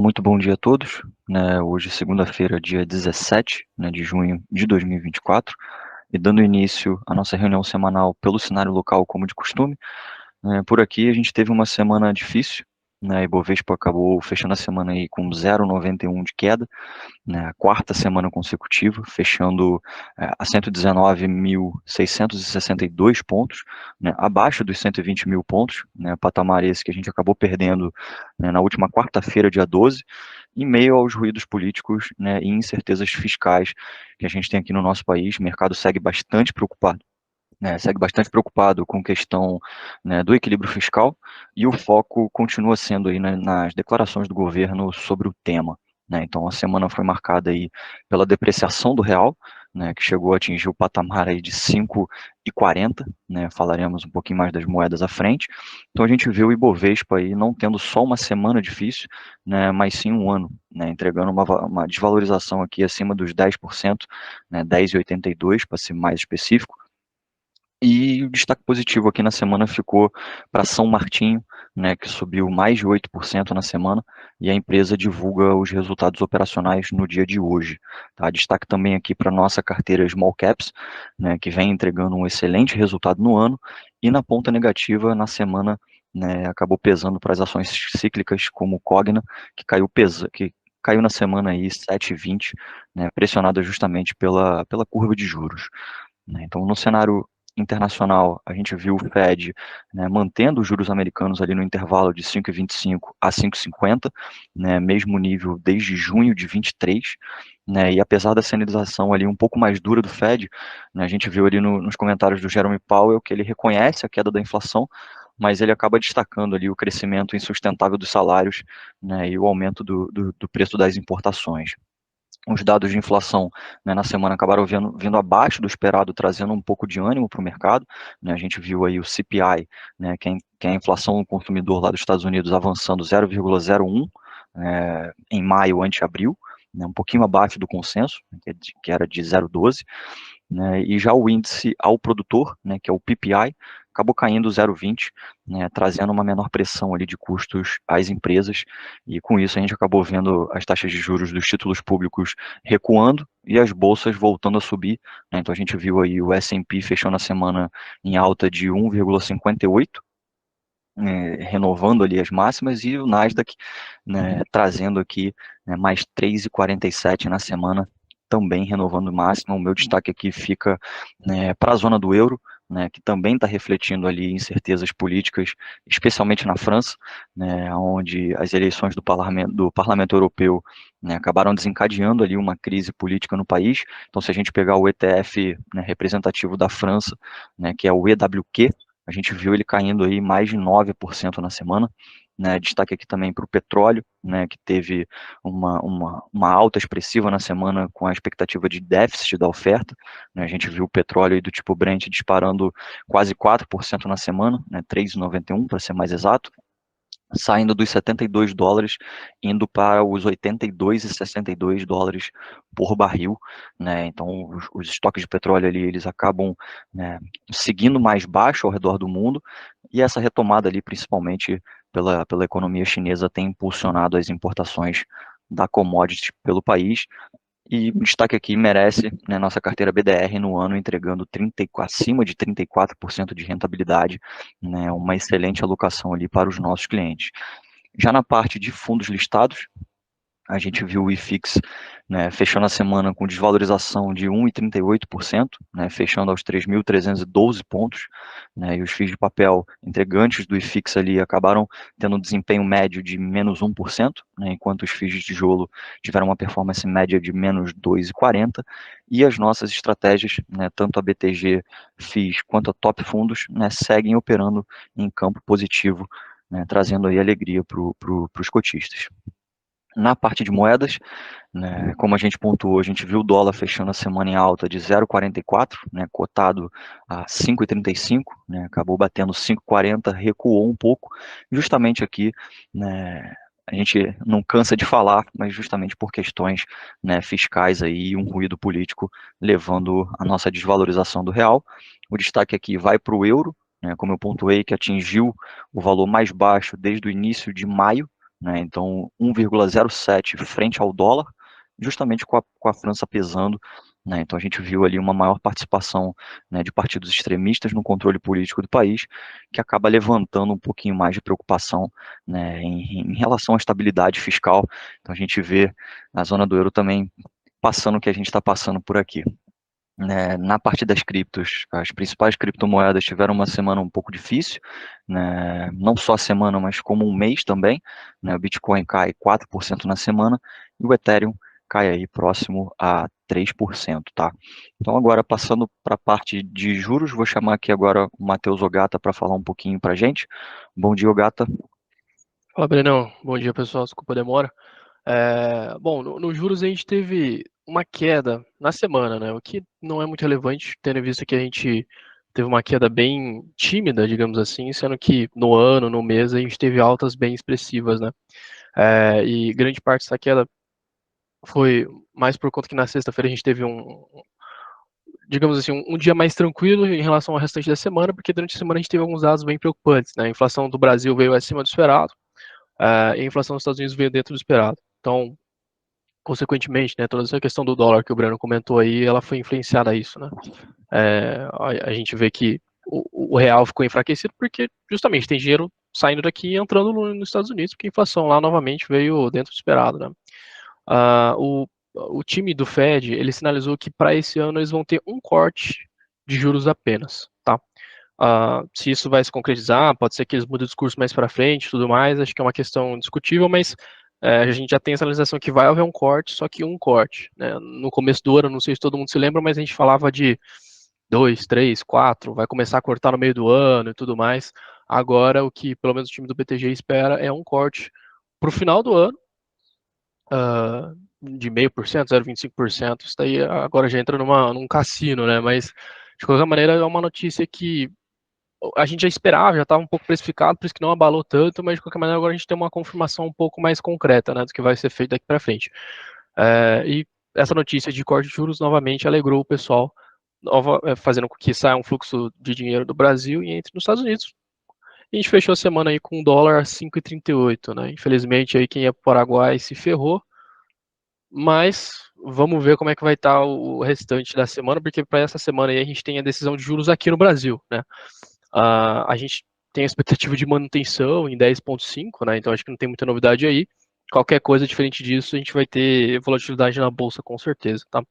Muito bom dia a todos, né, hoje segunda-feira, dia 17, né, de junho de 2024, e dando início à nossa reunião semanal pelo cenário local como de costume, por aqui a gente teve uma semana difícil, né, Ibovespa acabou fechando a semana aí com 0,91 de queda, né, a quarta semana consecutiva, fechando a 119.662 pontos, né, abaixo dos 120 mil pontos, né, patamar esse que a gente acabou perdendo, né, na última quarta-feira, dia 12, em meio aos ruídos políticos, né, e incertezas fiscais que a gente tem aqui no nosso país. O mercado segue bastante preocupado, né, segue bastante preocupado com questão, né, do equilíbrio fiscal, e o foco continua sendo aí, né, nas declarações do governo sobre o tema, né. Então a semana foi marcada aí pela depreciação do real, né, que chegou a atingir o patamar aí de 5,40, né, falaremos um pouquinho mais das moedas à frente. Então a gente vê o Ibovespa aí não tendo só uma semana difícil, né, mas sim um ano, né, entregando uma desvalorização aqui acima dos 10%, né, 10,82 para ser mais específico. E o destaque positivo aqui na semana ficou para São Martinho, né, que subiu mais de 8% na semana, e a empresa divulga os resultados operacionais no dia de hoje. Tá? Destaque também aqui para a nossa carteira Small Caps, né, que vem entregando um excelente resultado no ano, e na ponta negativa, na semana, né, acabou pesando para as ações cíclicas como Cogna, que caiu na semana aí 7,20, né, pressionada justamente pela curva de juros, né. Então, no cenário internacional, a gente viu o Fed, né, mantendo os juros americanos ali no intervalo de 5,25 a 5,50, né, mesmo nível desde junho de 23, né, e apesar da sinalização ali um pouco mais dura do Fed, né, a gente viu ali nos comentários do Jerome Powell que ele reconhece a queda da inflação, mas ele acaba destacando ali o crescimento insustentável dos salários, né, e o aumento do preço das importações. Os dados de inflação, né, na semana acabaram vindo abaixo do esperado, trazendo um pouco de ânimo para o mercado, né. A gente viu aí o CPI, né, que é a inflação do consumidor lá dos Estados Unidos, avançando 0,01, em maio ante abril, né, um pouquinho abaixo do consenso, que era de 0,12, né, e já o índice ao produtor, né, que é o PPI, acabou caindo 0,20, né, trazendo uma menor pressão ali de custos às empresas, e com isso a gente acabou vendo as taxas de juros dos títulos públicos recuando e as bolsas voltando a subir, né. Então a gente viu aí o S&P fechando a semana em alta de 1,58, renovando ali as máximas, e o Nasdaq, né, trazendo aqui, né, mais 3,47 na semana, também renovando máxima. O meu destaque aqui fica, né, para a zona do euro, né, que também está refletindo ali incertezas políticas, especialmente na França, né, onde as eleições do Parlamento Europeu, né, acabaram desencadeando ali uma crise política no país. Então, se a gente pegar o ETF, né, representativo da França, né, que é o EWQ, a gente viu ele caindo aí mais de 9% na semana, né. Destaque aqui também para o petróleo, né, que teve uma alta expressiva na semana com a expectativa de déficit da oferta, né. A gente viu o petróleo aí do tipo Brent disparando quase 4% na semana, né, 3,91 para ser mais exato, saindo dos US$ 72, indo para os 82,62 dólares por barril, né. Então os estoques de petróleo ali, eles acabam, né, seguindo mais baixo ao redor do mundo, e essa retomada ali, principalmente pela economia chinesa, tem impulsionado as importações da commodity pelo país. E o destaque aqui merece, né, nossa carteira BDR no ano entregando acima de 34% de rentabilidade, né, uma excelente alocação ali para os nossos clientes. Já na parte de fundos listados, a gente viu o IFIX, né, fechando a semana com desvalorização de 1,38%, né, fechando aos 3.312 pontos, né, e os FIIs de papel entregantes do IFIX ali acabaram tendo um desempenho médio de menos 1%, né, enquanto os FIIs de tijolo tiveram uma performance média de menos 2,40%, e as nossas estratégias, né, tanto a BTG FIIs quanto a Top Fundos, né, seguem operando em campo positivo, né, trazendo aí alegria para os cotistas. Na parte de moedas, né, como a gente pontuou, a gente viu o dólar fechando a semana em alta de 0,44, né, cotado a 5,35, né, acabou batendo 5,40, recuou um pouco, justamente aqui, né, a gente não cansa de falar, mas justamente por questões, né, fiscais aí, e um ruído político levando a nossa desvalorização do real. O destaque aqui vai para o euro, né, como eu pontuei, que atingiu o valor mais baixo desde o início de maio, né? Então 1,07 frente ao dólar, justamente com a França pesando, né? Então a gente viu ali uma maior participação, né, de partidos extremistas no controle político do país, que acaba levantando um pouquinho mais de preocupação, né, em relação à estabilidade fiscal. Então a gente vê a zona do euro também passando o que a gente está passando por aqui. Né, na parte das criptos, as principais criptomoedas tiveram uma semana um pouco difícil, né, não só a semana, mas como um mês também, né, o Bitcoin cai 4% na semana e o Ethereum cai aí próximo a 3%, tá? Então agora passando para a parte de juros, vou chamar aqui agora o Matheus Ogata para falar um pouquinho para a gente. Bom dia, Ogata. Fala, Brenão. Bom dia, pessoal. Desculpa a demora. Bom, no juros a gente teve uma queda na semana, né? O que não é muito relevante, tendo em vista que a gente teve uma queda bem tímida, digamos assim, sendo que no ano, no mês, a gente teve altas bem expressivas, né? E grande parte dessa queda foi mais por conta que na sexta-feira a gente teve digamos assim, um dia mais tranquilo em relação ao restante da semana, porque durante a semana a gente teve alguns dados bem preocupantes, né? A inflação do Brasil veio acima do esperado, e a inflação dos Estados Unidos veio dentro do esperado. Então, consequentemente, né, toda essa questão do dólar que o Breno comentou aí, ela foi influenciada a isso, né? A gente vê que o real ficou enfraquecido porque justamente tem dinheiro saindo daqui e entrando nos Estados Unidos, porque a inflação lá novamente veio dentro do esperado, né? Uh, o time do Fed, ele sinalizou que para esse ano eles vão ter um corte de juros apenas, tá? Se isso vai se concretizar, pode ser que eles mudem o discurso mais para frente e tudo mais, acho que é uma questão discutível, mas a gente já tem a sinalização que vai haver um corte, só que um corte. Né? No começo do ano, não sei se todo mundo se lembra, mas a gente falava de 2, 3, 4, vai começar a cortar no meio do ano e tudo mais. Agora, o que pelo menos o time do BTG espera é um corte para o final do ano, de 0,5%, 0,25%. Isso daí agora já entra num cassino, né? Mas, de qualquer maneira, é uma notícia que a gente já esperava, já estava um pouco precificado, por isso que não abalou tanto, mas de qualquer maneira agora a gente tem uma confirmação um pouco mais concreta, né, do que vai ser feito daqui para frente. E essa notícia de corte de juros novamente alegrou o pessoal, fazendo com que saia um fluxo de dinheiro do Brasil e entre nos Estados Unidos. E a gente fechou a semana aí com o dólar a 5,38, né? Infelizmente aí quem ia para o Paraguai se ferrou, mas vamos ver como é que vai estar o restante da semana, porque para essa semana aí a gente tem a decisão de juros aqui no Brasil, né? A gente tem a expectativa de manutenção em 10,5, né? Então acho que não tem muita novidade aí. Qualquer coisa diferente disso, a gente vai ter volatilidade na bolsa com certeza, tá?